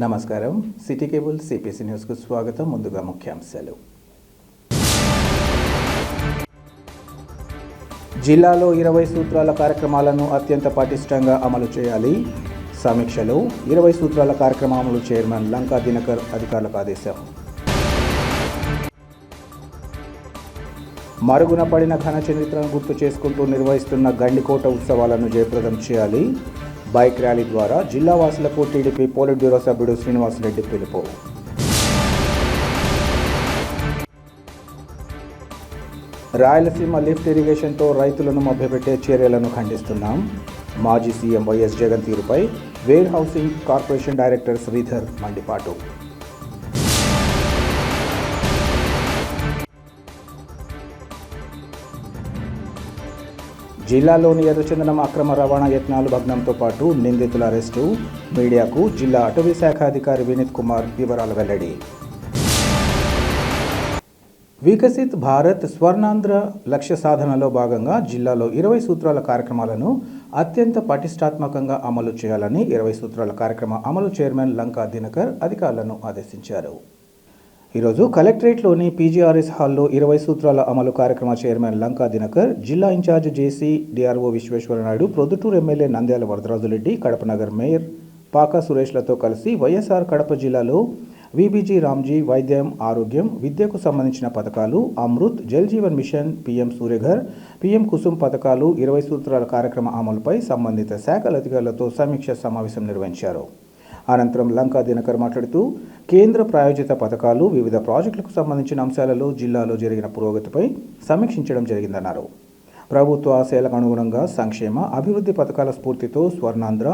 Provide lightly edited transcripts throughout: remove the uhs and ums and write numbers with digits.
నమస్కారం city cable CPC news కు స్వాగతం. ముందుగా ముఖ్యాంశాలు. జిల్లాలో 20 సూత్రాల కార్యక్రమాలను అత్యంత పటిష్టంగా అమలు చేయాలి. సమీక్షలో 20 సూత్రాల కార్యక్రమ అమలు చైర్మన్ లంకా దినకర్ అధికారులకు ఆదేశం. మరుగున పడిన ఘన చరిత్రను గుర్తు చేసుకుంటూ నిర్వహిస్తున్న గండికోట ఉత్సవాలను జయప్రదం చేయాలి. బైక్ ర్యాలీ ద్వారా జిల్లా వాసులకు టీడీపీ పోలిట్ బ్యూరో సభ్యుడు శ్రీనివాసరెడ్డి పిలుపు. రాయలసీమ లిఫ్ట్ ఇరిగేషన్తో రైతులను మభ్యపెట్టే చర్యలను ఖండిస్తున్నాం. మాజీ సీఎం వైఎస్ జగన్ తీరుపై warehousing corporation director Sridhar మండిపాటు. జిల్లాలోని ఎర్రచందనం అక్రమ రవాణా యత్నాలు భగ్నంతో పాటు నిందితుల అరెస్టు. మీడియాకు జిల్లా అటవీ శాఖ అధికారి వినీత్ కుమార్ వివరాలు వెల్లడి. వికసిత్ భారత్ స్వర్ణాంధ్ర లక్ష్య సాధనలో భాగంగా జిల్లాలో 20 సూత్రాల కార్యక్రమాలను అత్యంత పటిష్టాత్మకంగా అమలు చేయాలని 20 సూత్రాల కార్యక్రమ అమలు చైర్మన్ లంకా దినకర్ అధికారులను ఆదేశించారు. ఈరోజు కలెక్టరేట్లోని పీజీఆర్ఎస్ హాల్లో 20 సూత్రాల అమలు కార్యక్రమ చైర్మన్ లంకా దినకర్, జిల్లా in charge JC DRO Visweswara Naidu, Proddatur MLA Nandyala Varadaraju Reddy, Kadapa నగర్ మేయర్ పాకా సురేష్లతో కలిసి వైఎస్ఆర్ కడప జిల్లాలో వీబీజీ రామ్జీ వైద్యం, ఆరోగ్యం, విద్యకు సంబంధించిన పథకాలు, Amrut, Jal Jeevan mission, PM Suryaghar, PM Kusum పథకాలు 20 సూత్రాల కార్యక్రమ అమలుపై సంబంధిత శాఖల అధికారులతో సమీక్ష సమావేశం నిర్వహించారు. అనంతరం లంకా దినకర్ మాట్లాడుతూ కేంద్ర ప్రాయోజిత పథకాలు, వివిధ ప్రాజెక్టులకు సంబంధించిన అంశాలలో జిల్లాలో జరిగిన పురోగతిపై సమీక్షించడం జరిగిందన్నారు. ప్రభుత్వ ఆశయాలకు అనుగుణంగా సంక్షేమ, అభివృద్ధి పథకాల స్ఫూర్తితో స్వర్ణాంధ్ర,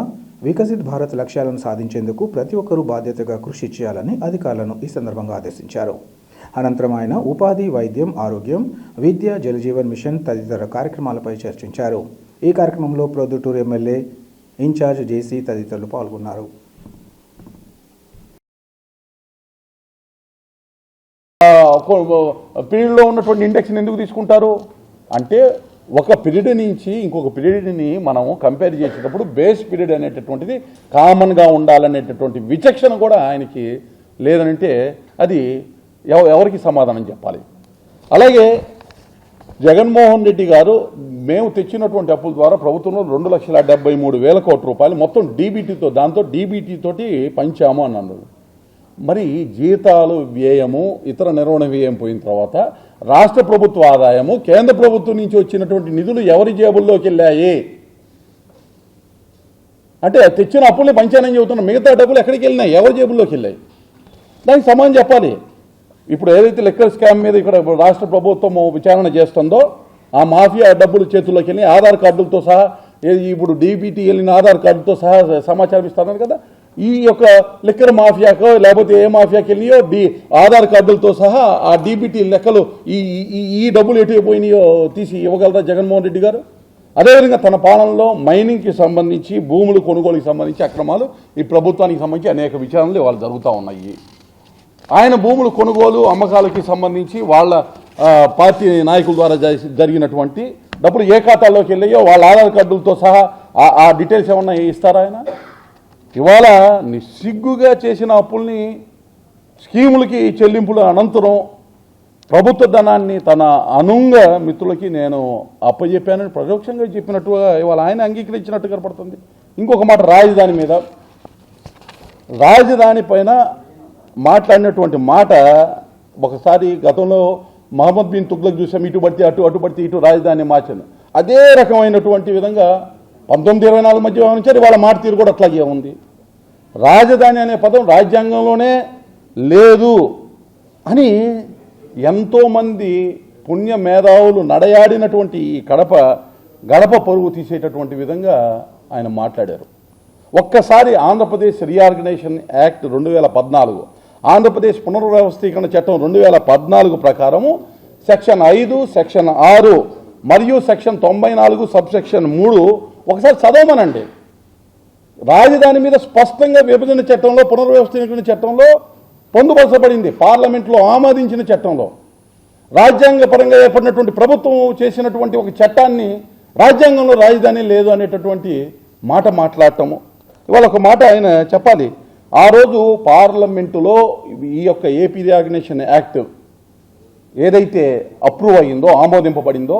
వికసిత్ భారత్ లక్ష్యాలను సాధించేందుకు ప్రతి ఒక్కరూ బాధ్యతగా కృషి చేయాలని అధికారులను ఈ సందర్భంగా ఆదేశించారు. అనంతరం ఆయన ఉపాధి, వైద్యం, ఆరోగ్యం, విద్య, జలజీవన్ మిషన్ తదితర కార్యక్రమాలపై చర్చించారు. ఈ కార్యక్రమంలో ప్రొద్దుటూరు ఎమ్మెల్యే ఇన్ఛార్జ్ జేసీ తదితరులు పాల్గొన్నారు. పీరియడ్లో ఉన్నటువంటి ఇండెక్స్ని ఎందుకు తీసుకుంటారు అంటే, ఒక పీరియడ్ నుంచి ఇంకొక పీరియడ్ని మనం కంపేర్ చేసేటప్పుడు బేస్ పీరియడ్ అనేటటువంటిది కామన్గా ఉండాలనేటటువంటి విచక్షణ కూడా ఆయనకి లేదనంటే అది ఎవరికి సమాధానం చెప్పాలి. అలాగే జగన్మోహన్ రెడ్డి గారు మేము తెచ్చినటువంటి అప్పుల ద్వారా ప్రభుత్వంలో 2,73,000 కోట్ల రూపాయలు మొత్తం డీబీటీతో, దాంతో డీబీటీ తోటి పంచాము అని అన్నారు. మరి జీతాలు వ్యయము, ఇతర నిర్వహణ వ్యయం పోయిన తర్వాత రాష్ట్ర ప్రభుత్వ ఆదాయము, కేంద్ర ప్రభుత్వం నుంచి వచ్చినటువంటి నిధులు ఎవరి జేబుల్లోకి వెళ్ళాయి అంటే, తెచ్చిన అప్పులే పంచానని చెబుతున్నాం, మిగతా డబ్బులు ఎక్కడికి వెళ్ళినాయి, ఎవరి జేబుల్లోకి వెళ్ళాయి, దానికి సమాధానం చెప్పాలి. ఇప్పుడు ఏదైతే లెక్కర్ స్కామ్ మీద ఇక్కడ రాష్ట్ర ప్రభుత్వం విచారణ చేస్తుందో ఆ మాఫియా డబ్బులు చేతుల్లోకి వెళ్ళి ఆధార్ కార్డులతో సహా, ఇప్పుడు డీబీటీ వెళ్ళిన ఆధార్ కార్డుతో సహా సమాచారం ఇస్తున్నారు కదా, ఈ యొక్క లిక్కర్ మాఫియాకో లేకపోతే ఏ మాఫియాకి వెళ్ళియో ఆధార్ కార్డులతో సహా ఆ డీబీటీ లెక్కలు ఈ డబ్బులు ఎటు పోయినాయో తీసి ఇవ్వగలరా జగన్మోహన్ రెడ్డి గారు? అదేవిధంగా తన పాలనలో మైనింగ్కి సంబంధించి, భూములు కొనుగోలుకి సంబంధించి అక్రమాలు ఈ ప్రభుత్వానికి సంబంధించి అనేక విచారణలు ఇవాళ జరుగుతూ ఉన్నాయి. ఆయన భూములు కొనుగోలు, అమ్మకాలకి సంబంధించి వాళ్ళ పార్టీ నాయకుల ద్వారా జరిగినటువంటి డబ్బులు ఏ ఖాతాల్లోకి వెళ్ళాయో వాళ్ళ ఆధార్ కార్డులతో సహా ఆ డీటెయిల్స్ ఏమన్నా ఇస్తారా ఆయన? ఇవాళ నిస్సిగ్గుగా చేసిన అప్పుల్ని స్కీములకి చెల్లింపుల అనంతరం ప్రభుత్వ ధనాన్ని తన అనుంగ మిత్రులకి నేను అప్పచెప్పానని పరోక్షంగా చెప్పినట్టుగా ఇవాళ ఆయన అంగీకరించినట్టు కనపడుతుంది. ఇంకొక మాట, రాజధాని మీద, రాజధాని పైన మాట్లాడినటువంటి మాట ఒకసారి గతంలో మహమ్మద్ బిన్ తుగ్లక్ చూసాం, ఇటు పడితే అటు పడితే ఇటు రాజధాని మార్చాను. అదే రకమైనటువంటి విధంగా 1924 మధ్య వ్యవహరించారు. వాళ్ళ మాట తీరు కూడా అట్లాగే ఉంది. రాజధాని అనే పదం రాజ్యాంగంలోనే లేదు అని ఎంతోమంది పుణ్య మేధావులు నడయాడినటువంటి ఈ గడప పరుగు తీసేటటువంటి విధంగా ఆయన మాట్లాడారు. ఒక్కసారి ఆంధ్రప్రదేశ్ రీఆర్గనైజేషన్ యాక్ట్ 2014, ఆంధ్రప్రదేశ్ పునర్వ్యవస్థీకరణ చట్టం 2014 ప్రకారము సెక్షన్ 5, సెక్షన్ 6 మరియు సెక్షన్ 94 సబ్సెక్షన్ 3 ఒకసారి చదవమనండి. రాజధాని మీద స్పష్టంగా విభజన చట్టంలో, పునర్వ్యవస్థీకరణ చట్టంలో పొందుపరచబడింది, పార్లమెంట్లో ఆమోదించిన చట్టంలో. రాజ్యాంగపరంగా ఏర్పడినటువంటి ప్రభుత్వం చేసినటువంటి ఒక చట్టాన్ని రాజ్యాంగంలో రాజధాని లేదు అనేటటువంటి మాట మాట్లాడటము. ఇవాళ ఒక మాట ఆయన చెప్పాలి. ఆ రోజు పార్లమెంటులో ఈ యొక్క ఏపీ రియాగ్నేషన్ యాక్ట్ ఏదైతే అప్రూవ్ అయ్యిందో, ఆమోదింపబడిందో,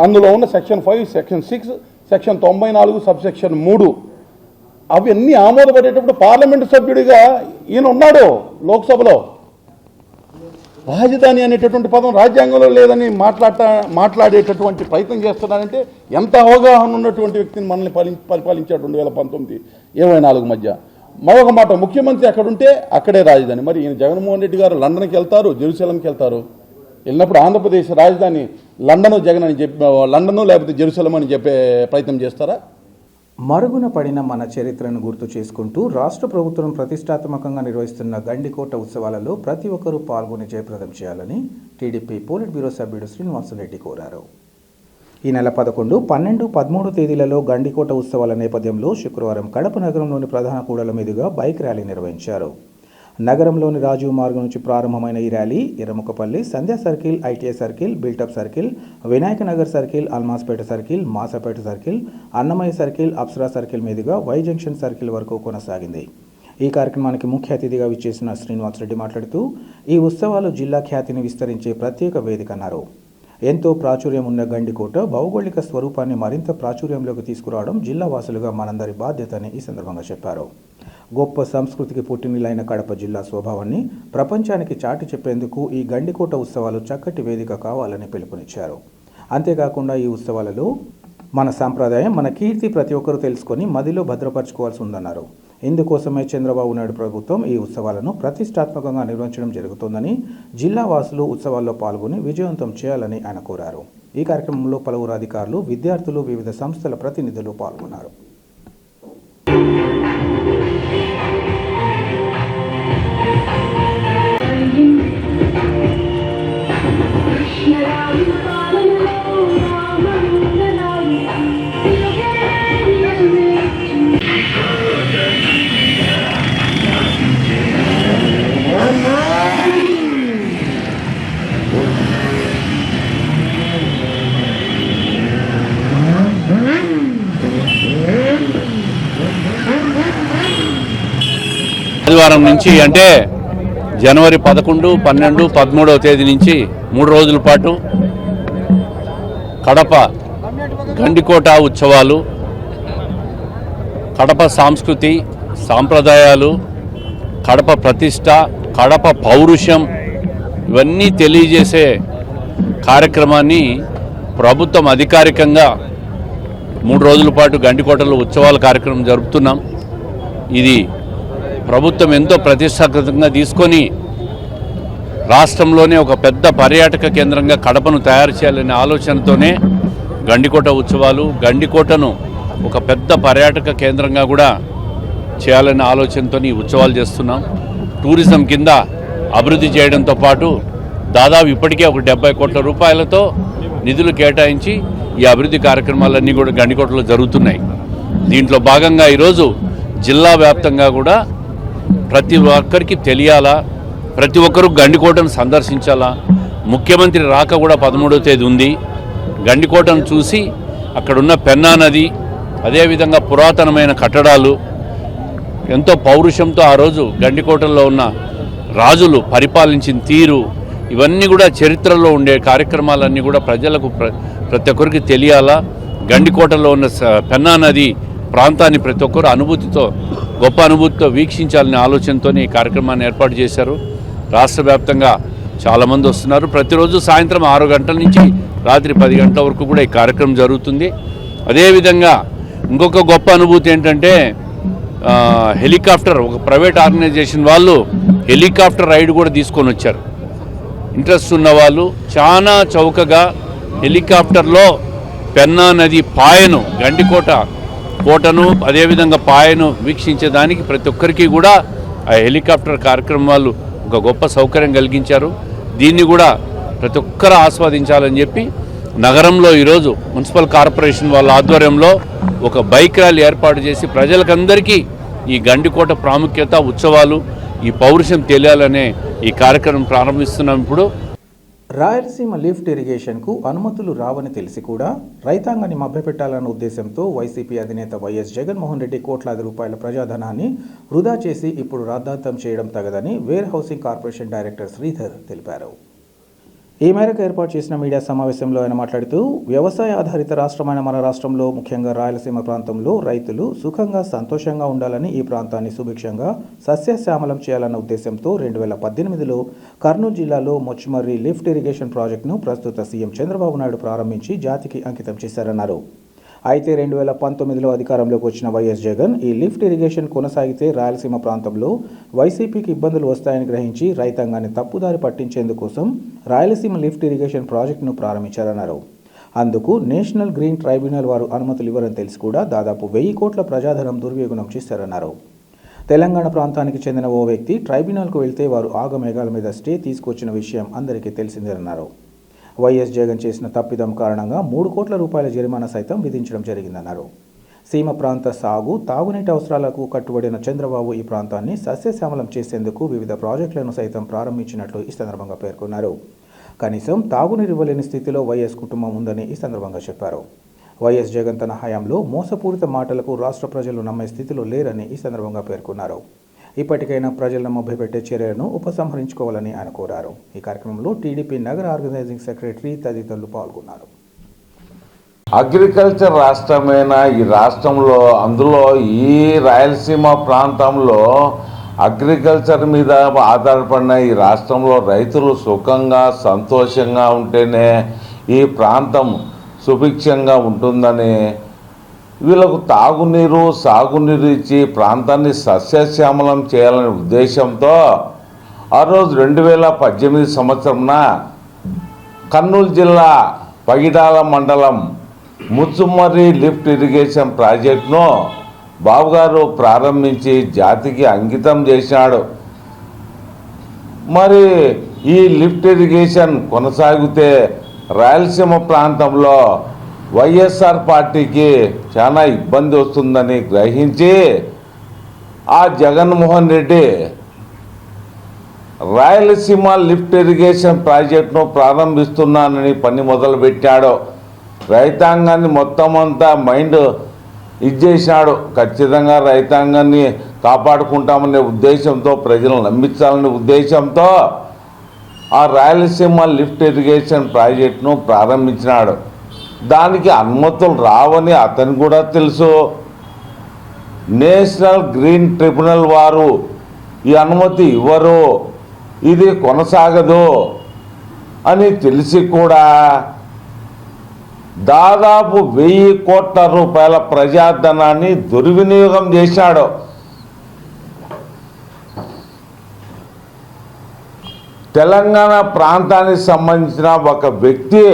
అందులో ఉన్న సెక్షన్ 5, సెక్షన్ 6, సెక్షన్ 94, సబ్సెక్షన్ 3 అవన్నీ ఆమోదపడేటప్పుడు పార్లమెంటు సభ్యుడిగా ఈయన ఉన్నాడు లోక్సభలో. రాజధాని అనేటటువంటి పదం రాజ్యాంగంలో లేదని మాట్లాడేటటువంటి ప్రయత్నం చేస్తున్నారంటే ఎంత అవగాహన ఉన్నటువంటి వ్యక్తిని మనల్ని పరిపాలించాడు 2019-24 మధ్య. మరొక మాట, ముఖ్యమంత్రి అక్కడుంటే అక్కడే రాజధాని. మరి ఈయన జగన్మోహన్ రెడ్డి గారు లండన్కి వెళ్తారు, జెరూసలంకి వెళ్తారు. వెళ్ళినప్పుడు ఆంధ్రప్రదేశ్ రాజధాని లండను లేకపోతే జెరూసలం అని చెప్పే ప్రయత్నం చేస్తారా? మరుగున పడిన మన చరిత్రను గుర్తు చేసుకుంటూ రాష్ట్ర ప్రభుత్వం ప్రతిష్టాత్మకంగా నిర్వహిస్తున్న గండికోట ఉత్సవాలలో ప్రతి ఒక్కరూ పాల్గొని జయప్రదం చేయాలని టీడీపీ పోలిట్ బ్యూరో సభ్యుడు శ్రీనివాసరెడ్డి కోరారు. ఈ నెల 11, 12, 13 తేదీలలో గండికోట ఉత్సవాల నేపథ్యంలో శుక్రవారం కడప నగరంలోని ప్రధాన కూడల మీదుగా బైక్ ర్యాలీ నిర్వహించారు. నగరంలోని రాజీవ్ మార్గం నుంచి ప్రారంభమైన ఈ rally Erramukkapalli, Sandhya circle, ITI circle, Biltup circle, Vinayaka Nagar circle, Almaspet circle, Masapeta circle, Annamayya circle, Apsara circle మీదుగా వై జంక్షన్ సర్కిల్ వరకు కొనసాగింది. ఈ కార్యక్రమానికి ముఖ్య అతిథిగా విచ్చేసిన శ్రీనివాసరెడ్డి మాట్లాడుతూ ఈ ఉత్సవాలు జిల్లా ఖ్యాతిని విస్తరించే ప్రత్యేక వేదిక అన్నారు. ఎంతో ప్రాచుర్యం ఉన్న గండికోట భౌగోళిక స్వరూపాన్ని మరింత ప్రాచుర్యంలోకి తీసుకురావడం జిల్లా వాసులుగా మనందరి బాధ్యత అని ఈ సందర్భంగా చెప్పారు. గొప్ప సంస్కృతికి పుట్టినిలైన కడప జిల్లా స్వభావాన్ని ప్రపంచానికి చాటి చెప్పేందుకు ఈ గండికోట ఉత్సవాలు చక్కటి వేదిక కావాలని పిలుపునిచ్చారు. అంతేకాకుండా ఈ ఉత్సవాలలో మన సాంప్రదాయం, మన కీర్తి ప్రతి ఒక్కరూ తెలుసుకొని మదిలో భద్రపరచుకోవాల్సి ఉందన్నారు. ఇందుకోసమే చంద్రబాబు నాయుడు ప్రభుత్వం ఈ ఉత్సవాలను ప్రతిష్టాత్మకంగా నిర్వహించడం జరుగుతోందని, జిల్లా వాసులు ఉత్సవాల్లో పాల్గొని విజయవంతం చేయాలని ఆయన కోరారు. ఈ కార్యక్రమంలో పలువురు అధికారులు, విద్యార్థులు, వివిధ సంస్థల ప్రతినిధులు పాల్గొన్నారు. ఆదివారం నుంచి అంటే జనవరి 11, 12, 13వ తేదీ నుంచి 3 రోజుల పాటు కడప గండికోట ఉత్సవాలు, కడప సంస్కృతి సాంప్రదాయాలు, కడప ప్రతిష్ట, కడప పౌరుషం ఇవన్నీ తెలియజేసే కార్యక్రమాన్ని ప్రభుత్వం అధికారికంగా 3 రోజుల పాటు గండికోటలో ఉత్సవాల కార్యక్రమం జరుపుతున్నాం. ఇది ప్రభుత్వం ఎంతో ప్రతిష్టాత్మకంగా తీసుకొని రాష్ట్రంలోనే ఒక పెద్ద పర్యాటక కేంద్రంగా కడపను తయారు చేయాలనే ఆలోచనతోనే గండికోట ఉత్సవాలు, గండికోటను ఒక పెద్ద పర్యాటక కేంద్రంగా కూడా చేయాలనే ఆలోచనతో ఈ ఉత్సవాలు చేస్తున్నాం. టూరిజం కింద అభివృద్ధి చేయడంతో పాటు దాదాపు ఇప్పటికే ఒక 70 కోట్ల రూపాయలతో నిధులు కేటాయించి ఈ అభివృద్ధి కార్యక్రమాలన్నీ కూడా గండికోటలో జరుగుతున్నాయి. దీంట్లో భాగంగా ఈరోజు జిల్లా వ్యాప్తంగా కూడా ప్రతి ఒక్కరికి తెలియాలా, ప్రతి ఒక్కరూ గండికోటను సందర్శించాలా. ముఖ్యమంత్రి రాక కూడా 13వ తేదీ ఉంది. గండికోటను చూసి అక్కడున్న పెన్నా నది, అదేవిధంగా పురాతనమైన కట్టడాలు, ఎంతో పౌరుషంతో ఆ రోజు గండికోటలో ఉన్న రాజులు పరిపాలించిన తీరు, ఇవన్నీ కూడా చరిత్రలో ఉండే కార్యక్రమాలన్నీ కూడా ప్రజలకు ప్రతి ఒక్కరికి తెలియాలా. గండికోటలో ఉన్న పెన్నా నది ప్రాంతాన్ని ప్రతి ఒక్కరు అనుభూతితో, గొప్ప అనుభూతితో వీక్షించాలనే ఆలోచనతో ఈ కార్యక్రమాన్ని ఏర్పాటు చేశారు. రాష్ట్ర వ్యాప్తంగా చాలామంది వస్తున్నారు. ప్రతిరోజు సాయంత్రం 6 గంటల నుంచి రాత్రి 10 గంటల వరకు కూడా ఈ కార్యక్రమం జరుగుతుంది. అదేవిధంగా ఇంకొక గొప్ప అనుభూతి ఏంటంటే హెలికాప్టర్, ఒక ప్రైవేట్ ఆర్గనైజేషన్ వాళ్ళు హెలికాప్టర్ రైడ్ కూడా తీసుకొని వచ్చారు. ఇంట్రెస్ట్ ఉన్న వాళ్ళు చాలా చౌకగా హెలికాప్టర్లో పెన్నా నది పాయను, గండికోట కోటను, అదేవిధంగా పాయను వీక్షించేదానికి ప్రతి ఒక్కరికి కూడా ఆ హెలికాప్టర్ కార్యక్రమం వాళ్ళు ఒక గొప్ప సౌకర్యం కలిగించారు. దీన్ని కూడా ప్రతి ఒక్కరు ఆస్వాదించాలని చెప్పి నగరంలో ఈరోజు మున్సిపల్ కార్పొరేషన్ వాళ్ళ ఆధ్వర్యంలో ఒక బైక్ ర్యాలీ ఏర్పాటు చేసి ప్రజలకందరికీ ఈ గండికోట ప్రాముఖ్యత, ఉత్సవాలు, ఈ పౌరుషం తెలియాలనే ఈ కార్యక్రమం ప్రారంభిస్తున్నాం. ఇప్పుడు రాయలసీమ లిఫ్ట్ ఇరిగేషన్కు అనుమతులు రావని తెలిసి కూడా రైతాంగాన్ని మభ్యపెట్టాలన్న ఉద్దేశంతో వైసీపీ అధినేత వైఎస్ జగన్మోహన్ రెడ్డి కోట్లాది రూపాయల ప్రజాధనాన్ని వృధా చేసి ఇప్పుడు రాద్ధాంతం చేయడం తగదని warehousing corporation director Sridhar తెలిపారు. ఈ మేరకు ఏర్పాటు చేసిన మీడియా సమావేశంలో ఆయన మాట్లాడుతూ వ్యవసాయ ఆధారిత రాష్ట్రమైన మన రాష్ట్రంలో ముఖ్యంగా రాయలసీమ ప్రాంతంలో రైతులు సుఖంగా సంతోషంగా ఉండాలని ఈ ప్రాంతాన్ని సుభిక్షంగా సస్యశ్యామలం చేయాలన్న ఉద్దేశంతో 2018లో కర్నూలు జిల్లాలో మొచ్చిమర్రి లిఫ్ట్ ఇరిగేషన్ ప్రాజెక్టును ప్రస్తుత సీఎం చంద్రబాబు నాయుడు ప్రారంభించి జాతికి అంకితం చేశారన్నారు. అయితే 2019లో అధికారంలోకి వచ్చిన వైఎస్ జగన్ ఈ లిఫ్ట్ ఇరిగేషన్ కొనసాగితే రాయలసీమ ప్రాంతంలో వైసీపీకి ఇబ్బందులు వస్తాయని గ్రహించి రైతాంగాన్ని తప్పుదారి పట్టించేందుకోసం రాయలసీమ లిఫ్ట్ ఇరిగేషన్ ప్రాజెక్టును ప్రారంభించారన్నారు. అందుకు నేషనల్ గ్రీన్ ట్రైబ్యునల్ వారు అనుమతులు ఇవ్వరని తెలిసి కూడా దాదాపు 1000 కోట్ల ప్రజాధనం దుర్వినియోగం చేశారన్నారు. తెలంగాణ ప్రాంతానికి చెందిన ఓ వ్యక్తి ట్రైబ్యునల్కు వెళ్తే వారు ఆగమేఘాల మీద స్టే తీసుకొచ్చిన విషయం అందరికీ తెలిసిందేనన్నారు. వైఎస్ జగన్ చేసిన తప్పిదం కారణంగా 3 కోట్ల రూపాయల జరిమానా సైతం విధించడం జరిగిందన్నారు. సీమ ప్రాంత సాగు, తాగునీటి అవసరాలకు కట్టుబడిన చంద్రబాబు ఈ ప్రాంతాన్ని సస్యశ్యామలం చేసేందుకు వివిధ ప్రాజెక్టులను సైతం ప్రారంభించినట్లు ఈ సందర్భంగా పేర్కొన్నారు. కనీసం తాగునీరు ఇవ్వలేని స్థితిలో వైఎస్ కుటుంబం ఉందని ఈ సందర్భంగా చెప్పారు. వైఎస్ జగన్ తన హయాంలో మోసపూరిత మాటలకు రాష్ట్ర ప్రజలు నమ్మే స్థితిలో లేరని ఈ సందర్భంగా పేర్కొన్నారు. ఇప్పటికైనా ప్రజలను మభ్యపెట్టే చర్యలను ఉపసంహరించుకోవాలని ఆయన కోరారు. ఈ కార్యక్రమంలో టీడీపీ నగర ఆర్గనైజింగ్ సెక్రటరీ తదితరులు పాల్గొన్నారు. అగ్రికల్చర్ రాష్ట్రమైన ఈ రాష్ట్రంలో అందులో ఈ రాయలసీమ ప్రాంతంలో అగ్రికల్చర్ మీద ఆధారపడిన ఈ రాష్ట్రంలో రైతులు సుఖంగా సంతోషంగా ఉంటేనే ఈ ప్రాంతం సుభిక్షంగా ఉంటుందని వీళ్ళకు తాగునీరు సాగునీరు ఇచ్చి ప్రాంతాన్ని సస్యశ్యామలం చేయాలనే ఉద్దేశంతో ఆ రోజు 2018 సంవత్సరంన కర్నూలు జిల్లా పగిడాల మండలం ముచ్చుమర్రి లిఫ్ట్ ఇరిగేషన్ ప్రాజెక్టును బాబుగారు ప్రారంభించి జాతికి అంకితం చేశాడు. మరి ఈ లిఫ్ట్ ఇరిగేషన్ కొనసాగితే రాయలసీమ ప్రాంతంలో వైఎస్ఆర్ పార్టీకి చాలా ఇబ్బంది వస్తుందని గ్రహించి ఆ జగన్మోహన్ రెడ్డి రాయలసీమ లిఫ్ట్ ఇరిగేషన్ ప్రాజెక్టును ప్రారంభిస్తున్నానని పని మొదలుపెట్టాడు. రైతాంగాన్ని మొత్తం అంతా మైండ్ ఇచ్చేసినాడు. ఖచ్చితంగా రైతాంగాన్ని కాపాడుకుంటామనే ఉద్దేశంతో, ప్రజలను నమ్మించాలనే ఉద్దేశంతో ఆ రాయలసీమ లిఫ్ట్ ఇరిగేషన్ ప్రాజెక్టును ప్రారంభించినాడు. దానికి అనుమతులు రావని అతను కూడా తెలుసు. నేషనల్ గ్రీన్ ట్రిబ్యునల్ వారు ఈ అనుమతి ఇవ్వరు, ఇది కొనసాగదు అని తెలిసి కూడా దాదాపు 1000 కోట్ల రూపాయల ప్రజాధనాన్ని దుర్వినియోగం చేశాడు. తెలంగాణ ప్రాంతానికి సంబంధించిన ఒక వ్యక్తి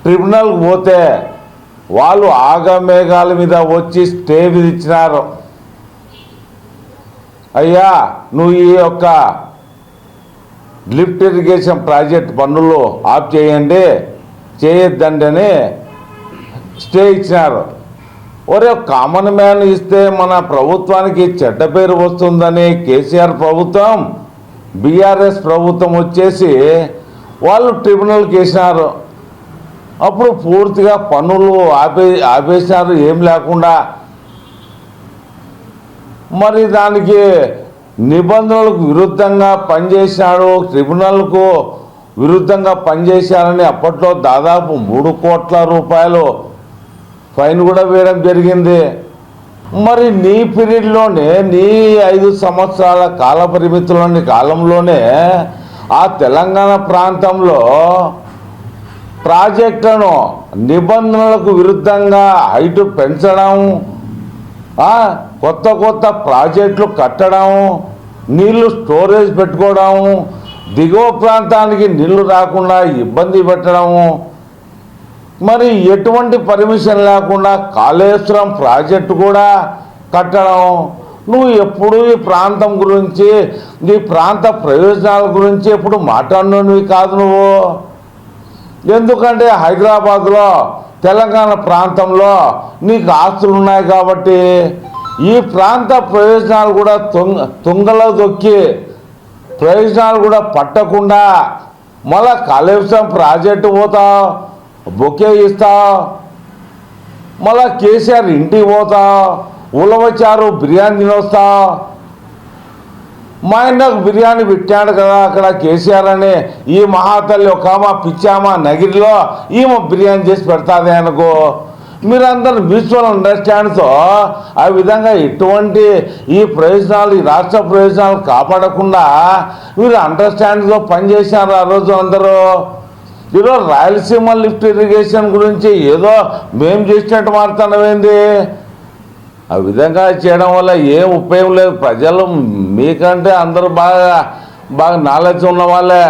ట్రిబ్యునల్కి పోతే వాళ్ళు ఆగమేఘాల మీద వచ్చి స్టే విధించినారు. అయ్యా నువ్వు ఈ యొక్క లిఫ్ట్ ఇరిగేషన్ ప్రాజెక్ట్ పనులు ఆఫ్ చేయండి, చేయొద్దండి అని స్టే ఇచ్చినారు. ఒరే కామన్ మ్యాన్ ఇస్తే మన ప్రభుత్వానికి చెడ్డ పేరు వస్తుందని కేసీఆర్ ప్రభుత్వం, బీఆర్ఎస్ ప్రభుత్వం వచ్చేసి వాళ్ళు ట్రిబ్యునల్కి వేసినారు. అప్పుడు పూర్తిగా పనులు ఆపేసినారు ఏం లేకుండా. మరి దానికి నిబంధనలకు విరుద్ధంగా పనిచేసినాడు, ట్రిబ్యునల్కు విరుద్ధంగా పనిచేశారని అప్పట్లో దాదాపు 3 కోట్ల రూపాయలు ఫైన్ కూడా వేయడం జరిగింది. మరి నీ పీరియడ్లోనే, నీ 5 సంవత్సరాల కాల పరిమితిలోని కాలంలోనే ఆ తెలంగాణ ప్రాంతంలో ప్రాజెక్టులను నిబంధనలకు విరుద్ధంగా హైట్ పెంచడం, కొత్త కొత్త ప్రాజెక్టులు కట్టడం, నీళ్లు స్టోరేజ్ పెట్టుకోవడం, దిగువ ప్రాంతానికి నీళ్లు రాకుండా ఇబ్బంది పెట్టడం, మరి ఎటువంటి పర్మిషన్ లేకుండా కాళేశ్వరం ప్రాజెక్టు కూడా కట్టడం. నువ్వు ఎప్పుడు ఈ ప్రాంతం గురించి, ఈ ప్రాంత ప్రయోజనాల గురించి ఎప్పుడు మాట్లాడినవి కాదు నువ్వు. ఎందుకంటే హైదరాబాద్లో, తెలంగాణ ప్రాంతంలో నీకు ఆస్తులు ఉన్నాయి కాబట్టి ఈ ప్రాంత ప్రయోజనాలు కూడా తుంగలో దొక్కి ప్రయోజనాలు కూడా పట్టకుండా మళ్ళా కాళేశ్వరం ప్రాజెక్టు పోతావు, బొకే ఇస్తావు, మళ్ళా కేసీఆర్ ఇంటికి పోతావు, ఉలవచారు బిర్యానీ తినొస్తావు. మా ఆయనకు బిర్యానీ పెట్టాడు కదా అక్కడ కేసీఆర్ అని, ఈ మహాతల్లి ఒక పిచ్చామా నగిరిలో ఈమె బిర్యానీ చేసి పెడతాది అనుకో. మీరందరూ మ్యూచువల్ అండర్స్టాండ్తో ఆ విధంగా ఎటువంటి ఈ ప్రయోజనాలు, ఈ రాష్ట్ర ప్రయోజనాలు కాపాడకుండా మీరు అండర్స్టాండ్తో పనిచేశారు ఆ రోజు అందరూ. ఈరోజు రాయలసీమ లిఫ్ట్ ఇరిగేషన్ గురించి ఏదో మేం చేసినట్టు మాట్లాడమైంది. ఆ విధంగా చేయడం వల్ల ఏం ఉపయోగం లేదు. ప్రజలు మీకంటే అందరూ బాగా నాలెడ్జ్ ఉన్న వాళ్ళే.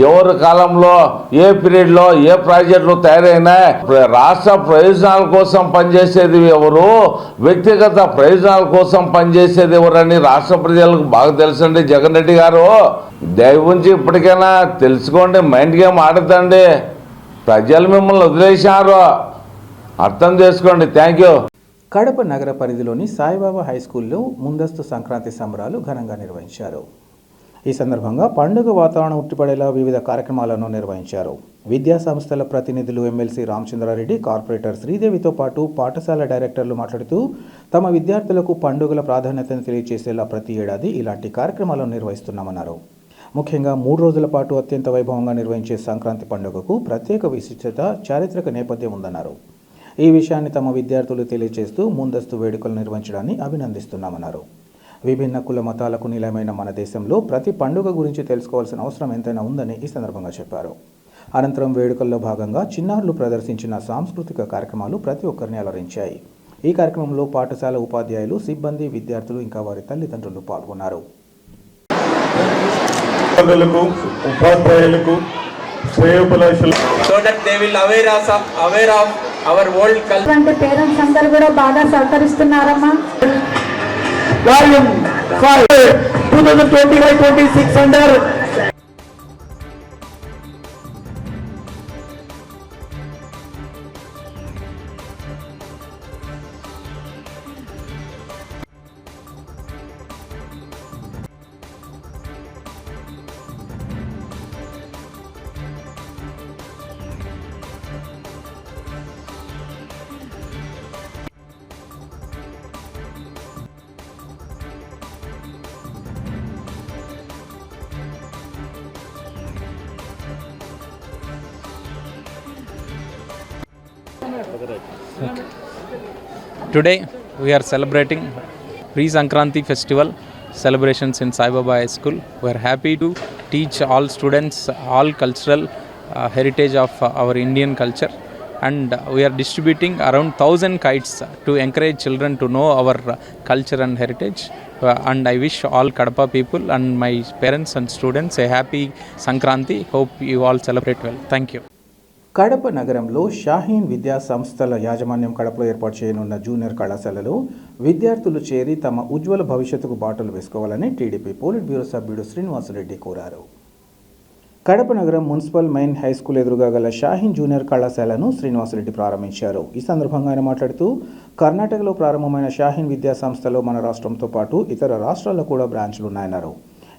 ఎవరి కాలంలో ఏ పీరియడ్లో ఏ ప్రాజెక్టులు తయారైనా రాష్ట్ర ప్రయోజనాల కోసం పనిచేసేది ఎవరు, వ్యక్తిగత ప్రయోజనాల కోసం పనిచేసేది ఎవరని రాష్ట్ర ప్రజలకు బాగా తెలుసండి. జగన్ రెడ్డి గారు దయవుంచి ఇప్పటికైనా తెలుసుకోండి, మైండ్ గేమ్ ఆడతండి. ప్రజలు మిమ్మల్ని వదిలేశారు, అర్థం చేసుకోండి. Thank you. కడప నగర పరిధిలోని సాయిబాబా హై స్కూల్లో ముందస్తు సంక్రాంతి సంబరాలు ఘనంగా నిర్వహించారు. ఈ సందర్భంగా పండుగ వాతావరణం ఉట్టిపడేలా వివిధ కార్యక్రమాలను నిర్వహించారు. విద్యా సంస్థల ప్రతినిధులు, ఎమ్మెల్సీ రామచంద్రారెడ్డి, కార్పొరేటర్ శ్రీదేవితో పాటు పాఠశాల డైరెక్టర్లు మాట్లాడుతూ తమ విద్యార్థులకు పండుగల ప్రాధాన్యతను తెలియజేసేలా ప్రతి ఏడాది ఇలాంటి కార్యక్రమాలను నిర్వహిస్తున్నామన్నారు. ముఖ్యంగా 3 రోజుల పాటు అత్యంత వైభవంగా నిర్వహించే సంక్రాంతి పండుగకు ప్రత్యేక విశిష్టత, చారిత్రక నేపథ్యం ఉందన్నారు. ఈ విషయాన్ని తమ విద్యార్థులు తెలియజేస్తూ ముందస్తు వేడుకలు నిర్వహించడాన్ని అభినందిస్తున్నామన్నారు. విభిన్న కుల మతాలకు నిలయమైన మన దేశంలో ప్రతి పండుగ గురించి తెలుసుకోవాల్సిన అవసరం ఎంతైనా ఉందని ఈ సందర్భంగా చెప్పారు. అనంతరం వేడుకల్లో భాగంగా చిన్నారులు ప్రదర్శించిన సాంస్కృతిక కార్యక్రమాలు ప్రతి ఒక్కరిని అలరించాయి. ఈ కార్యక్రమంలో పాఠశాల ఉపాధ్యాయులు, సిబ్బంది, విద్యార్థులు ఇంకా వారి తల్లిదండ్రులు పాల్గొన్నారు. ఉపాధ్యాయులకు so that they will aware of our world culture. అంటే పేరెంట్స్ అందరూ కూడా బాగా సహకరిస్తున్నారమ్మా. Volume 5 2025-26 under Today we are celebrating pre-Sankranti festival celebrations in Sai Baba High School. We are happy to teach all students all cultural heritage of our Indian culture, and we are distributing around 1,000 kites to encourage children to know our culture and heritage. And I wish all Kadapa people and my parents and students a happy Sankranti. Hope you all celebrate well. Thank you. Kadapa నగరంలో షాహీన్ విద్యా సంస్థల యాజమాన్యం కడపలో ఏర్పాటు చేయనున్న junior కళాశాలలో విద్యార్థులు చేరి తమ ఉజ్వల భవిష్యత్తుకు బాటలు వేసుకోవాలని టీడీపీ పోలిట్ బ్యూరో సభ్యుడు శ్రీనివాసరెడ్డి కోరారు. కడప నగరం మున్సిపల్ మెయిన్ హై స్కూల్ ఎదురుగా గల షాహీన్ జూనియర్ కళాశాలను శ్రీనివాసరెడ్డి ప్రారంభించారు. ఈ సందర్భంగా ఆయన మాట్లాడుతూ కర్ణాటకలో ప్రారంభమైన షాహీన్ విద్యా సంస్థలో మన రాష్ట్రంతో పాటు ఇతర రాష్ట్రాల్లో కూడా బ్రాంచ్లున్నాయన్నారు.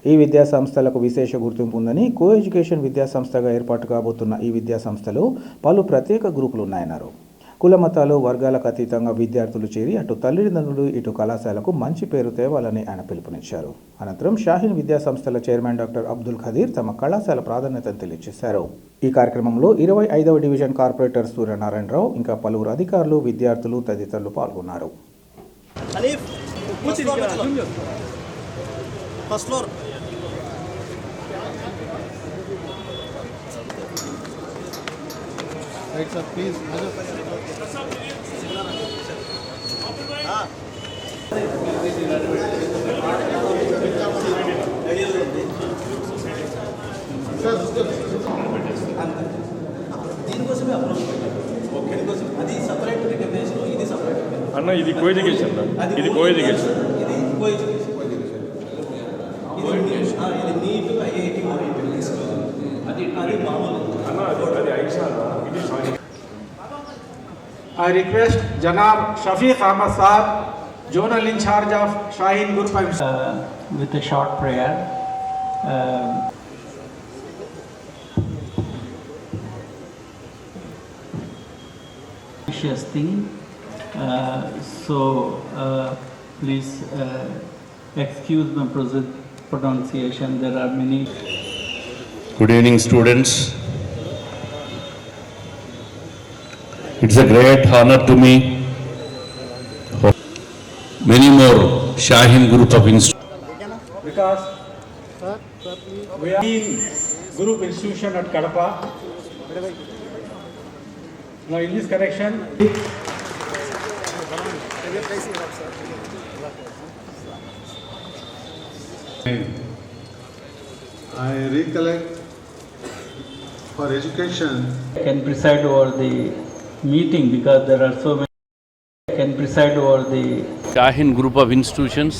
ఈ విద్యా సంస్థలకు విశేష గుర్తింపు ఉందని, కో ఎడ్యుకేషన్ విద్యా సంస్థగా ఏర్పాటు కాబోతున్న ఈ విద్యా సంస్థలో పలు ప్రత్యేక గ్రూపులు ఉన్నాయన్నారు. కుల మతాలు, వర్గాలకు అతీతంగా విద్యార్థులు చేరి అటు తల్లిదండ్రులు, ఇటు కళాశాలకు మంచి పేరు తేవాలని ఆయన పిలుపునిచ్చారు. అనంతరం షాహీన్ విద్యా సంస్థల చైర్మన్ డాక్టర్ అబ్దుల్ ఖదీర్ తమ కళాశాల ప్రాధాన్యతను తెలియజేశారు. ఈ కార్యక్రమంలో 25వ డివిజన్ కార్పొరేటర్ సూర్యనారాయణరావు, ఇంకా పలువురు అధికారులు, విద్యార్థులు తదితరులు పాల్గొన్నారు. Right, sir, please. అన్న ఇది కో ఎడ్యుకేషన్, ఇది co education. I request Janab Shafiq Ahmad Saab, Zonal in charge of Shaheen Group, with a short prayer. Precious thing. Please excuse my pronunciation. There are many. Good evening, students. It's a great honor to me. Many more Shaheen Group of institutions. Because we are in group institution at Kadapa. Now in this connection, I recollect for education. I can preside over the meeting because there are so many. I can preside over the Shaheen group of institutions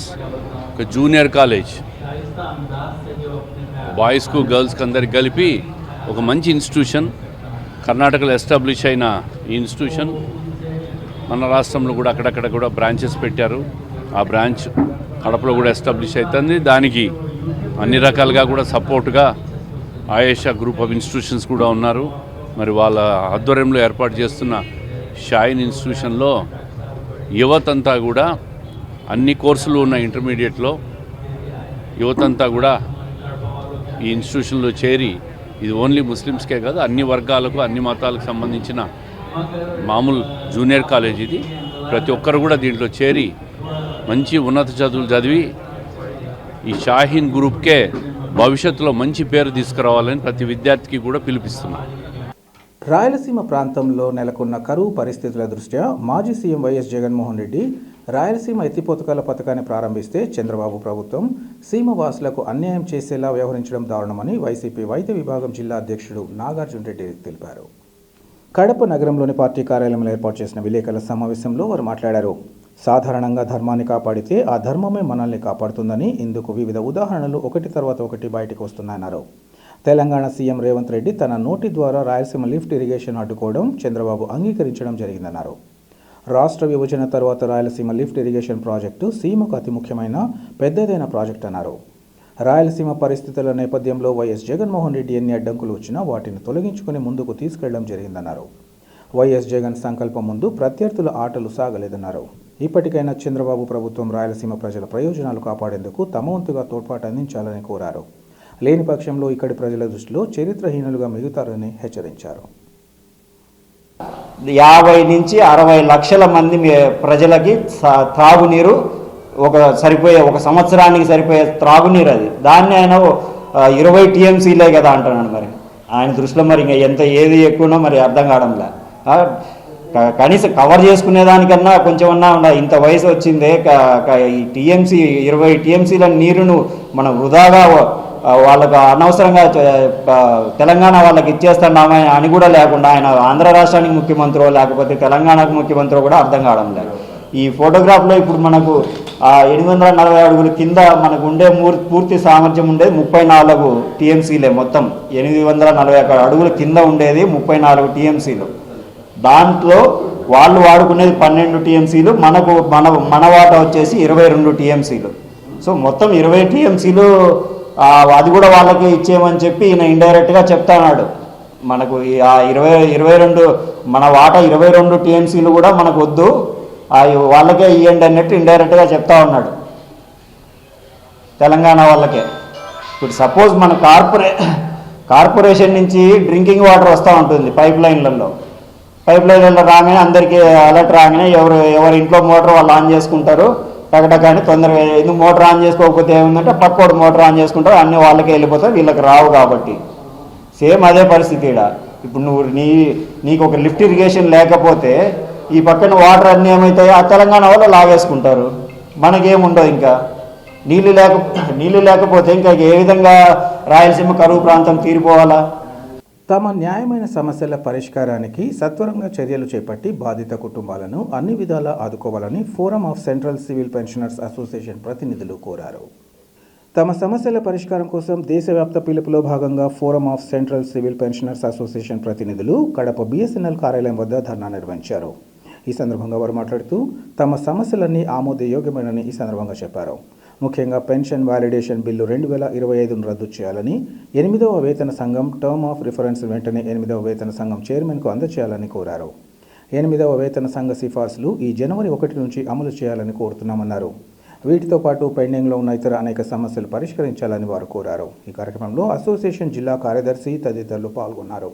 ఒక junior college, బాయ్స్కు గర్ల్స్కి అందరికి కలిపి ఒక మంచి institution. కర్ణాటకలో establish అయిన ఈ institution మన రాష్ట్రంలో కూడా అక్కడక్కడ కూడా బ్రాంచెస్ పెట్టారు. ఆ బ్రాంచ్ కడపలో కూడా ఎస్టాబ్లిష్ అవుతుంది. దానికి అన్ని రకాలుగా కూడా సపోర్ట్గా ఆయేషా గ్రూప్ ఆఫ్ ఇన్స్టిట్యూషన్స్ కూడా ఉన్నారు. మరి వాళ్ళ ఆధ్వర్యంలో ఏర్పాటు చేస్తున్న షాహీన్ ఇన్స్టిట్యూషన్లో యువతంతా కూడా అన్ని కోర్సులు ఉన్న ఇంటర్మీడియట్లో యువతంతా కూడా ఈ ఇన్స్టిట్యూషన్లో చేరి, ఇది ఓన్లీ ముస్లిమ్స్కే కాదు అన్ని వర్గాలకు అన్ని మతాలకు సంబంధించిన మామూలు జూనియర్ కాలేజ్ ఇది. ప్రతి ఒక్కరు కూడా దీంట్లో చేరి మంచి ఉన్నత చదువులు చదివి ఈ షాహీన్ గ్రూప్కే భవిష్యత్తులో మంచి పేరు తీసుకురావాలని ప్రతి విద్యార్థికి కూడా పిలుపిస్తున్నారు. రాయలసీమ ప్రాంతంలో నెలకొన్న కరువు పరిస్థితుల దృష్ట్యా మాజీ సీఎం వైఎస్ జగన్మోహన్ రెడ్డి రాయలసీమ ఎత్తిపోతకాల పథకాన్ని ప్రారంభిస్తే చంద్రబాబు ప్రభుత్వం సీమవాసులకు అన్యాయం చేసేలా వ్యవహరించడం దారుణమని వైసీపీ వైద్య విభాగం జిల్లా అధ్యక్షుడు నాగార్జున రెడ్డి తెలిపారు. కడప నగరంలోని పార్టీ కార్యాలయంలో ఏర్పాటు చేసిన విలేకరుల సమావేశంలో వారు మాట్లాడారు. సాధారణంగా ధర్మాన్ని కాపాడితే ఆ ధర్మమే మనల్ని కాపాడుతుందని, ఇందుకు వివిధ ఉదాహరణలు ఒకటి తర్వాత ఒకటి బయటకు వస్తున్నాయన్నారు. తెలంగాణ సీఎం రేవంత్ రెడ్డి తన నోటి ద్వారా రాయలసీమ లిఫ్ట్ ఇరిగేషన్ అడ్డుకోవడం చంద్రబాబు అంగీకరించడం జరిగిందన్నారు. రాష్ట్ర విభజన తర్వాత రాయలసీమ లిఫ్ట్ ఇరిగేషన్ ప్రాజెక్టు సీమకు అతి ముఖ్యమైన పెద్దదైన ప్రాజెక్ట్ అన్నారు. రాయలసీమ పరిస్థితుల నేపథ్యంలో వైఎస్ జగన్మోహన్ రెడ్డి ఎన్ని అడ్డంకులు వచ్చినా వాటిని తొలగించుకుని ముందుకు తీసుకెళ్లడం జరిగిందన్నారు. వైఎస్ జగన్ సంకల్పం ముందు ప్రత్యర్థుల ఆటలు సాగలేదన్నారు. ఇప్పటికైనా చంద్రబాబు ప్రభుత్వం రాయలసీమ ప్రజల ప్రయోజనాలు కాపాడేందుకు తమ వంతుగా తోడ్పాటు అందించాలని కోరారు. లేని పక్షంలో ఇక్కడి ప్రజల దృష్టిలో చరిత్రహీనులుగా మిగుతారని హెచ్చరించారు. 50 నుంచి 60 లక్షల మంది ప్రజలకి త్రాగునీరు ఒక సంవత్సరానికి సరిపోయే త్రాగునీరు అది. దాన్ని ఆయన 20 టీఎంసీలే కదా అంటున్నాడు. మరి ఆయన దృష్టిలో మరి ఇంకా ఎంత ఏది ఎక్కువనో మరి అర్థం కావడంలే. కనీసం కవర్ చేసుకునేదానికన్నా కొంచెమన్నా ఉండాలి. ఇంత వయసు వచ్చిందే ఈ టీఎంసీ 20 టీఎంసీల నీరును మనం వృధాగా వాళ్ళకు అనవసరంగా తెలంగాణ వాళ్ళకి ఇచ్చేస్తున్నామా అని కూడా లేకుండా ఆయన ఆంధ్ర రాష్ట్రానికి ముఖ్యమంత్రో లేకపోతే తెలంగాణకు ముఖ్యమంత్రో కూడా అర్థం కావడం లేదు. ఈ ఫోటోగ్రాఫ్లో ఇప్పుడు మనకు 840 అడుగుల కింద మనకు ఉండే పూర్తి సామర్థ్యం ఉండేది 34 టీఎంసీలే. మొత్తం 840 అడుగుల కింద ఉండేది 34 టీఎంసీలు. దాంట్లో వాళ్ళు వాడుకునేది 12 టీఎంసీలు, మన వాటా వచ్చేసి 22 టీఎంసీలు. సో మొత్తం 20 టీఎంసీలు అది కూడా వాళ్ళకి ఇచ్చేయమని చెప్పి ఈయన ఇండైరెక్ట్గా చెప్తాన్నాడు. మనకు ఆ 22 మన వాటా 22 టీఎంసీలు కూడా మనకు వద్దు, వాళ్ళకే ఇవ్వండి అన్నట్టు ఇండైరెక్ట్గా చెప్తా ఉన్నాడు తెలంగాణ వాళ్ళకే. ఇప్పుడు సపోజ్ మన కార్పొరేషన్ నుంచి డ్రింకింగ్ వాటర్ వస్తూ ఉంటుంది పైప్ లైన్లలో రాగానే అందరికీ అలర్ట్ రాగానే ఎవరి ఇంట్లో మోటార్ వాళ్ళు ఆన్ చేసుకుంటారు టగటగానే తొందరగా. ఎందుకు మోటార్ ఆన్ చేసుకోకపోతే ఏముందంటే పక్కోడు మోటార్ ఆన్ చేసుకుంటారు, అన్నీ వాళ్ళకే వెళ్ళిపోతాయి, వీళ్ళకి రావు. కాబట్టి సేమ్ అదే పరిస్థితి ఇక్కడ. ఇప్పుడు నీకు ఒక లిఫ్ట్ ఇరిగేషన్ లేకపోతే ఈ పక్కన వాటర్ అన్నీ ఏమవుతాయి, ఆ తెలంగాణ వాళ్ళు లాగేసుకుంటారు, మనకేముండదు. ఇంకా నీళ్ళు లేకపోతే ఇంకా ఏ విధంగా రాయలసీమ కరువు ప్రాంతం తీరిపోవాలా? తమ న్యాయమైన సమస్యల పరిష్కారానికి సత్వరంగా చర్యలు చేపట్టి బాధిత కుటుంబాలను అన్ని విధాలా ఆదుకోవాలని forum of central civil pensioners association ప్రతినిధులు కోరారు. తమ సమస్యల పరిష్కారం కోసం దేశవ్యాప్త పిలుపులో భాగంగా forum of central civil pensioners association ప్రతినిధులు కడప బిఎస్ఎన్ఎల్ కార్యాలయం వద్ద ధర్నా నిర్వహించారు. ఈ సందర్భంగా వారు మాట్లాడుతూ తమ సమస్యలన్నీ ఆమోదయోగ్యమైనని ఈ సందర్భంగా చెప్పారు. ముఖ్యంగా పెన్షన్ వాలిడేషన్ బిల్లు 2025ను రద్దు చేయాలని, 8వ వేతన సంఘం టర్మ్ ఆఫ్ రిఫరెన్స్ వెంటనే 8వ వేతన సంఘం చైర్మన్కు అందజేయాలని కోరారు. 8వ వేతన సంఘ సిఫార్సులు ఈ జనవరి 1 నుంచి అమలు చేయాలని కోరుతున్నామన్నారు. వీటితో పాటు పెండింగ్లో ఉన్న ఇతర అనేక సమస్యలు పరిష్కరించాలని వారు కోరారు. ఈ కార్యక్రమంలో అసోసియేషన్ జిల్లా కార్యదర్శి తదితరులు పాల్గొన్నారు.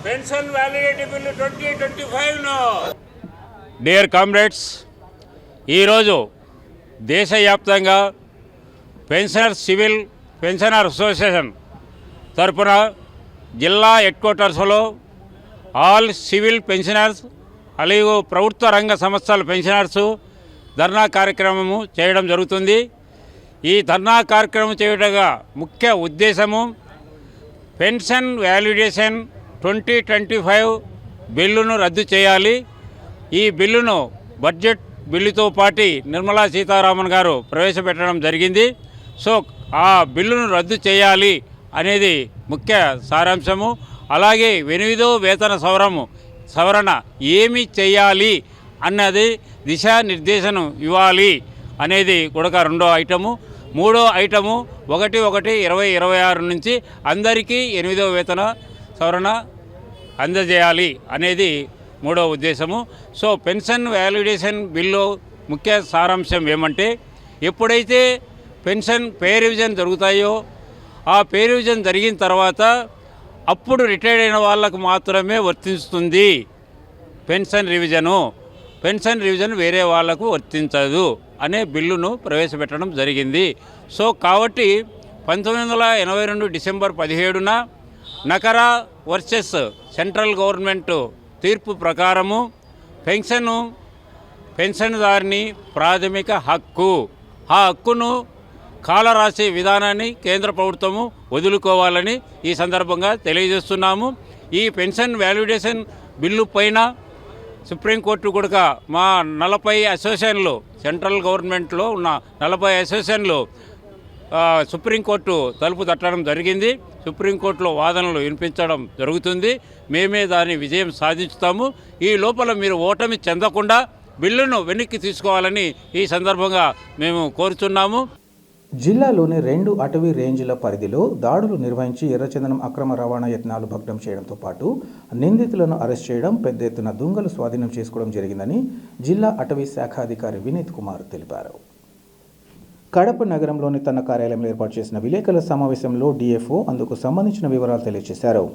Pension validity bill 2025 dear comrades, ఈరోజు దేశవ్యాప్తంగా పెన్షనర్ సివిల్ పెన్షనర్ అసోసియేషన్ తరపున జిల్లా హెడ్ క్వార్టర్స్లో ఆల్ సివిల్ పెన్షనర్స్ మరియు ప్రభుత్వ రంగ సంస్థల పెన్షనర్స్ ధర్నా కార్యక్రమము చేయడం జరుగుతుంది. ఈ ధర్నా కార్యక్రమం చేయడంగా ముఖ్య ఉద్దేశము పెన్షన్ వాలిడేషన్ 2025 బిల్లును రద్దు చేయాలి. ఈ బిల్లును బడ్జెట్ బిల్లుతో పాటు నిర్మలా సీతారామన్ గారు ప్రవేశపెట్టడం జరిగింది. సో ఆ బిల్లును రద్దు చేయాలి అనేది ముఖ్య సారాంశము. అలాగే 8వ వేతన సవరణ ఏమి చేయాలి అన్నది దిశానిర్దేశం ఇవ్వాలి అనేది కూడా రెండో ఐటము. మూడో ఐటము 1/1/2026 నుంచి అందరికీ 8వ వేతన సవరణ అందజేయాలి అనేది మూడో ఉద్దేశము. సో పెన్షన్ వాలిడేషన్ బిల్లు ముఖ్య సారాంశం ఏమంటే, ఎప్పుడైతే పెన్షన్ పే రివిజన్ జరుగుతాయో ఆ పే రివిజన్ జరిగిన తర్వాత అప్పుడు రిటైర్డ్ అయిన వాళ్ళకు మాత్రమే వర్తిస్తుంది పెన్షన్ రివిజన్ వేరే వాళ్లకు వర్తించదు అనే బిల్లును ప్రవేశపెట్టడం జరిగింది. సో కాబట్టి 1982 డిసెంబర్ 17న నకరా వర్సెస్ సెంట్రల్ గవర్నమెంట్ తీర్పు ప్రకారము పెన్షన్దారుని ప్రాథమిక హక్కు, ఆ హక్కును కాలరాసే విధానాన్ని కేంద్ర ప్రభుత్వము వదులుకోవాలని ఈ సందర్భంగా తెలియజేస్తున్నాము. ఈ పెన్షన్ వాలిడేషన్ బిల్లు పైన సుప్రీంకోర్టు కూడా మా 40 అసోసియేషన్లు, సెంట్రల్ గవర్నమెంట్లో ఉన్న 40 అసోసియేషన్లు సుప్రీంకోర్టు తలుపు తట్టడం జరిగింది. సుప్రీంకోర్టులో వాదనలు వినిపించడం జరుగుతుంది. మేమే దాని విజయం సాధించుతాము. ఈ లోపల మీరు ఓటమి చెందకుండా బిల్లును వెనక్కి తీసుకోవాలని ఈ సందర్భంగా మేము కోరుతున్నాము. జిల్లాలోని 2 అటవీ రేంజ్ల పరిధిలో దాడులు నిర్వహించి ఎర్రచందనం అక్రమ రవాణా యత్నాలు భగ్నం చేయడంతో పాటు నిందితులను అరెస్ట్ చేయడం, పెద్ద ఎత్తున దుంగలు స్వాధీనం చేసుకోవడం జరిగిందని జిల్లా అటవీ శాఖ అధికారి వినీత్ కుమార్ తెలిపారు. కడప నగరంలోని తన కార్యాలయంలో ఏర్పాటు చేసిన విలేకరుల సమావేశంలో డిఎఫ్ఓ అందుకు సంబంధించిన వివరాలు తెలియజేశారు.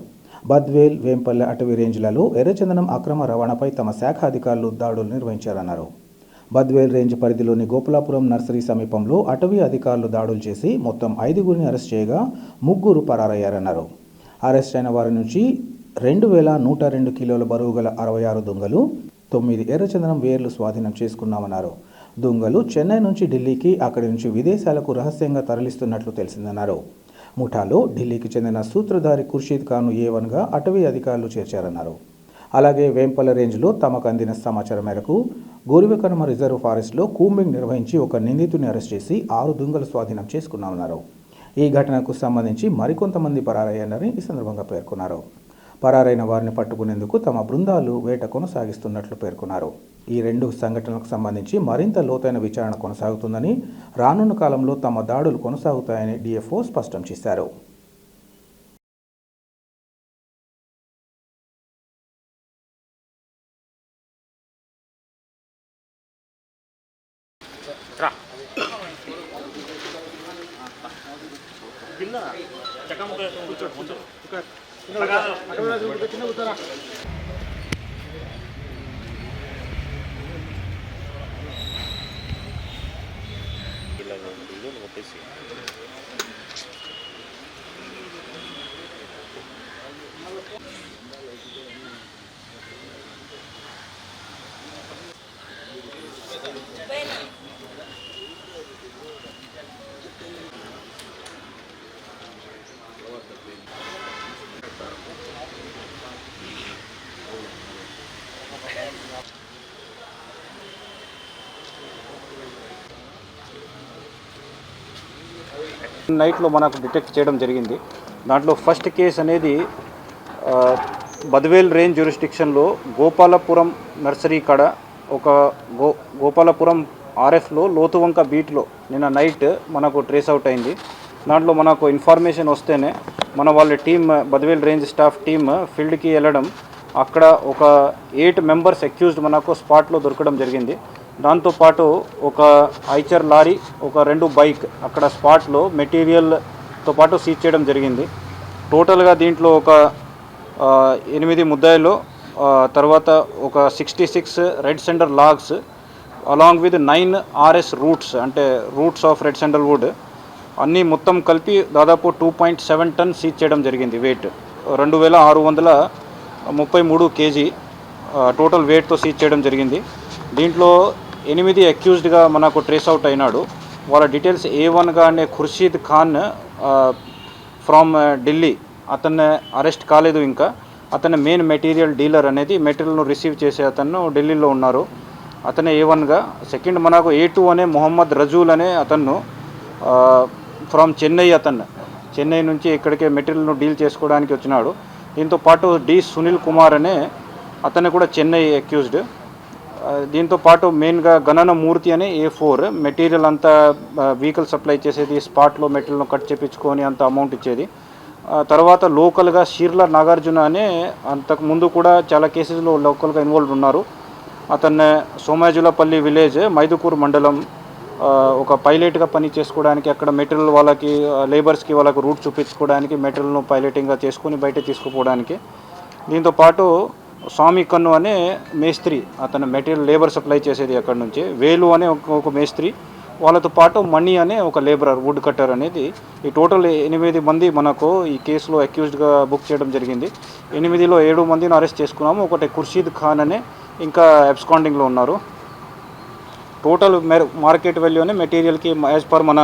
బద్వేల్, వేంపల్లె అటవీ రేంజ్లలో ఎర్రచందనం అక్రమ రవాణాపై తమ శాఖ అధికారులు దాడులు నిర్వహించారన్నారు. బద్వేల్ రేంజ్ పరిధిలోని గోపాలపురం నర్సరీ సమీపంలో అటవీ అధికారులు దాడులు చేసి మొత్తం 5గురిని అరెస్ట్ చేయగా 3 పరారయ్యారన్నారు. అరెస్ట్ అయిన వారి నుంచి 2102 కిలోల బరువు గల 66 దుంగలు, 9 ఎర్రచందనం వేర్లు స్వాధీనం చేసుకున్నామన్నారు. దుంగలు చెన్నై నుంచి ఢిల్లీకి, అక్కడి నుంచి విదేశాలకు రహస్యంగా తరలిస్తున్నట్లు తెలిసిందన్నారు. ముఠాలో ఢిల్లీకి చెందిన సూత్రధారి ఖుర్షీద్ ఖాన్ను A1గా అటవీ అధికారులు చేర్చారన్నారు. అలాగే వేంపల్ల రేంజ్లో తమకు అందిన సమాచారం మేరకు గోరివెకనమ రిజర్వ్ ఫారెస్ట్లో కూంబింగ్ నిర్వహించి ఒక నిందితుడిని అరెస్ట్ చేసి 6 దుంగలు స్వాధీనం చేసుకున్నామన్నారు. ఈ ఘటనకు సంబంధించి మరికొంతమంది పరారయ్యారని ఈ సందర్భంగా పేర్కొన్నారు. పరారైన వారిని పట్టుకునేందుకు తమ బృందాలు వేట కొనసాగిస్తున్నట్లు పేర్కొన్నారు. ఈ 2 సంఘటనలకు సంబంధించి మరింత లోతైన విచారణ కొనసాగుతుందని, రానున్న కాలంలో తమ దాడులు కొనసాగుతాయని డిఎఫ్ఓ స్పష్టం చేశారు. నైట్లో మనకు డిటెక్ట్ చేయడం జరిగింది. దాంట్లో ఫస్ట్ కేసు అనేది బద్వేల్ రేంజ్ జ్యూరిస్డిక్షన్లో గోపాలపురం నర్సరీ కాడ ఒక గోపాలపురం ఆర్ఎఫ్లో లోతువంక బీట్లో నిన్న నైట్ మనకు ట్రేస్ అవుట్ అయింది. దాంట్లో మనకు ఇన్ఫర్మేషన్ వస్తేనే వాళ్ళ team Badvel range staff team ఫీల్డ్కి వెళ్ళడం, అక్కడ ఒక 8 మెంబర్స్ అక్యూజ్డ్ మనకు స్పాట్లో దొరకడం జరిగింది. దాంతోపాటు ఒక ఐచర్ లారీ, ఒక 2 బైక్ అక్కడ స్పాట్లో మెటీరియల్తో పాటు సీజ్ చేయడం జరిగింది. టోటల్గా దీంట్లో ఒక 8 ముద్దాయిలు, తర్వాత ఒక 66 red sander logs along with 9 RS roots, అంటే roots of red sander wood అన్నీ మొత్తం కలిపి దాదాపు 2.7 టన్ సీజ్ చేయడం జరిగింది. వెయిట్ 2633 kg టోటల్ వెయిట్తో సీజ్ చేయడం జరిగింది. దీంట్లో 8 అక్యూజ్డ్గా మనకు ట్రేస్ అవుట్ అయినాడు. వాళ్ళ డీటెయిల్స్ A1గా అనే ఖుర్షీద్ ఖాన్ ఫ్రమ్ ఢిల్లీ, అతన్ని అరెస్ట్ కాలేదు. ఇంకా అతని మెయిన్ మెటీరియల్ డీలర్ అనేది మెటీరియల్ను రిసీవ్ చేసే అతను ఢిల్లీలో ఉన్నారు, అతనే A1గా. సెకండ్ మనకు A2 అనే మొహమ్మద్ రజూల్ అనే అతను ఫ్రమ్ చెన్నై, చెన్నై నుంచి ఇక్కడికే మెటీరియల్ను డీల్ చేసుకోవడానికి వచ్చినాడు. దీంతో పాటు డి సునీల్ కుమార్ అనే అతను కూడా చెన్నై అక్యూజ్డ్. దీంతో పాటు మెయిన్గా గణన మూర్తి అనే A4 మెటీరియల్ అంతా వెహికల్ సప్లై చేసేది, స్పాట్లో మెటీరియల్ను కట్ చేయించుకొని అంత అమౌంట్ ఇచ్చేది. తర్వాత లోకల్గా షీర్ల నాగార్జున అనే అంతకు ముందు కూడా చాలా కేసెస్లో లోకల్గా ఇన్వాల్వ్ ఉన్నారు. అతన్ని సోమాజులపల్లి విలేజ్ మైదుకూరు మండలం ఒక పైలట్గా పని చేసుకోవడానికి, అక్కడ మెటీరియల్ వాళ్ళకి లేబర్స్కి వాళ్ళకు రూట్ చూపించుకోవడానికి మెటీరియల్ను పైలటింగ్గా చేసుకుని బయట తీసుకుపోవడానికి. దీంతోపాటు స్వామి కన్ను అనే మేస్త్రి, అతను మెటీరియల్ లేబర్ సప్లై చేసేది అక్కడ నుంచి. వేలు అనే ఒక మేస్త్రి, వాళ్ళతో పాటు మణి అనే ఒక లేబరర్, వుడ్ కట్టర్ అనేది. ఈ టోటల్ 8 మంది మనకు ఈ కేసులో అక్యూజ్డ్గా బుక్ చేయడం జరిగింది. 8లో 7 మందిని అరెస్ట్ చేసుకున్నాము. ఒకటి ఖుర్షీద్ ఖాన్ అనే ఇంకా అబ్స్కాండింగ్లో ఉన్నారు. టోటల్ మార్కెట్ వాల్యూ అనే మెటీరియల్కి యాజ్ పర్ మన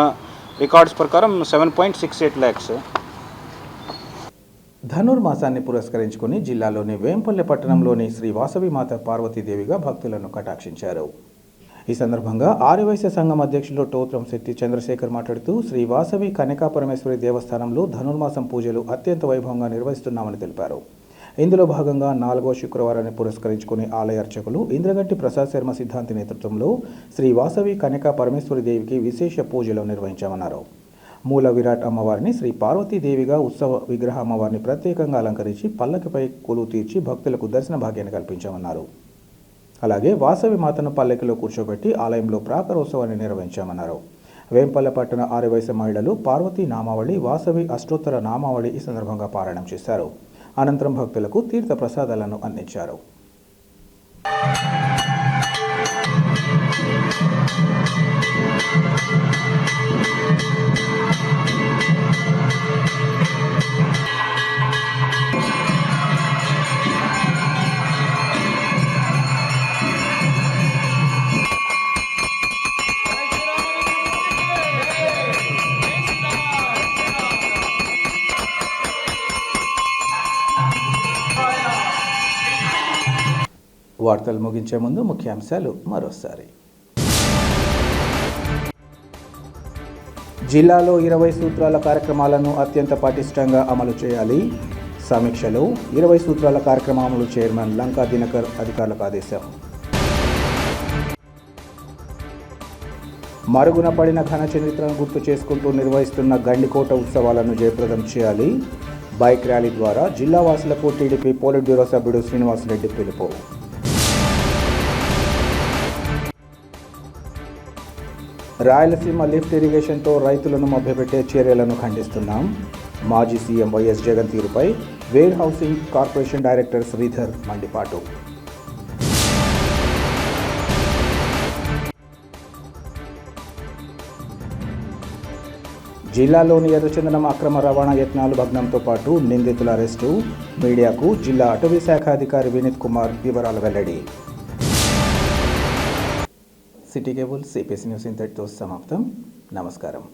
రికార్డ్స్ ప్రకారం 7.68 lakhs. ధనుర్మాసాన్ని పురస్కరించుకుని జిల్లాలోని వేంపల్లె పట్టణంలోని శ్రీ వాసవి మాత పార్వతీదేవిగా భక్తులను కటాక్షించారు. ఈ సందర్భంగా ఆర్యవైశ్య సంఘం అధ్యక్షులు టోత్రం శెట్టి చంద్రశేఖర్ మాట్లాడుతూ శ్రీ వాసవి కన్యకా పరమేశ్వరి దేవస్థానంలో ధనుర్మాసం పూజలు అత్యంత వైభవంగా నిర్వహిస్తున్నామని తెలిపారు. ఇందులో భాగంగా 4వ శుక్రవారాన్ని పురస్కరించుకుని ఆలయ అర్చకులు ఇంద్రగట్టి ప్రసాద్ శర్మ సిద్ధాంతి నేతృత్వంలో శ్రీ వాసవి కన్యకా పరమేశ్వరి దేవికి విశేష పూజలు నిర్వహించామన్నారు. మూల విరాట్ అమ్మవారిని శ్రీ పార్వతీదేవిగా, ఉత్సవ విగ్రహ అమ్మవారిని ప్రత్యేకంగా అలంకరించి పల్లకిపై కొలువు తీర్చి భక్తులకు దర్శన భాగ్యాన్ని కల్పించామన్నారు. అలాగే వాసవి మాతను పల్లకిలో కూర్చోబెట్టి ఆలయంలో ప్రాకారోత్సవాన్ని నిర్వహించామన్నారు. వేంపల్లె పట్టణ ఆర్యవైశ్య మహిళలు పార్వతీ నామావళి, వాసవి అష్టోత్తర నామావళి ఈ సందర్భంగా పారాయణం చేశారు. అనంతరం భక్తులకు తీర్థ ప్రసాదాలను అందించారు. వార్తలు ముగించే ముందు ముఖ్యాంశాలు మరోసారి. జిల్లాలో 20 సూత్రాల కార్యక్రమాలను అత్యంత పటిష్టంగా అమలు చేయాలి. సమీక్షలో 20 సూత్రాల కార్యక్రమ అమలు చైర్మన్ లంకా దినకర్ అధికారులకు ఆదేశం. మరుగున పడిన ఘన చరిత్రను గుర్తు చేసుకుంటూ నిర్వహిస్తున్న గండికోట ఉత్సవాలను జయప్రదం చేయాలి. బైక్ ర్యాలీ ద్వారా జిల్లా వాసులకు టీడీపీ పోలిట్ బ్యూరో సభ్యుడు శ్రీనివాసరెడ్డి పిలుపు. రాయలసీమ లిఫ్ట్ ఇరిగేషన్తో రైతులను మభ్యపెట్టే చర్యలను ఖండిస్తున్నాం. మాజీ సీఎం వైఎస్ జగన్ తీరుపై warehousing corporation director Sridhar మండిపాటు. జిల్లాలోని ఎర్రచందనం అక్రమ రవాణా యత్నాలు భగ్నంతో పాటు నిందితుల అరెస్టు. మీడియాకు జిల్లా అటవీ శాఖ అధికారి వినీత్ కుమార్ వివరాలు వెల్లడి. సిటీ కేబుల్ సిపిఎస్ న్యూస్ ఇంతటితో సమాప్తం. నమస్కారం.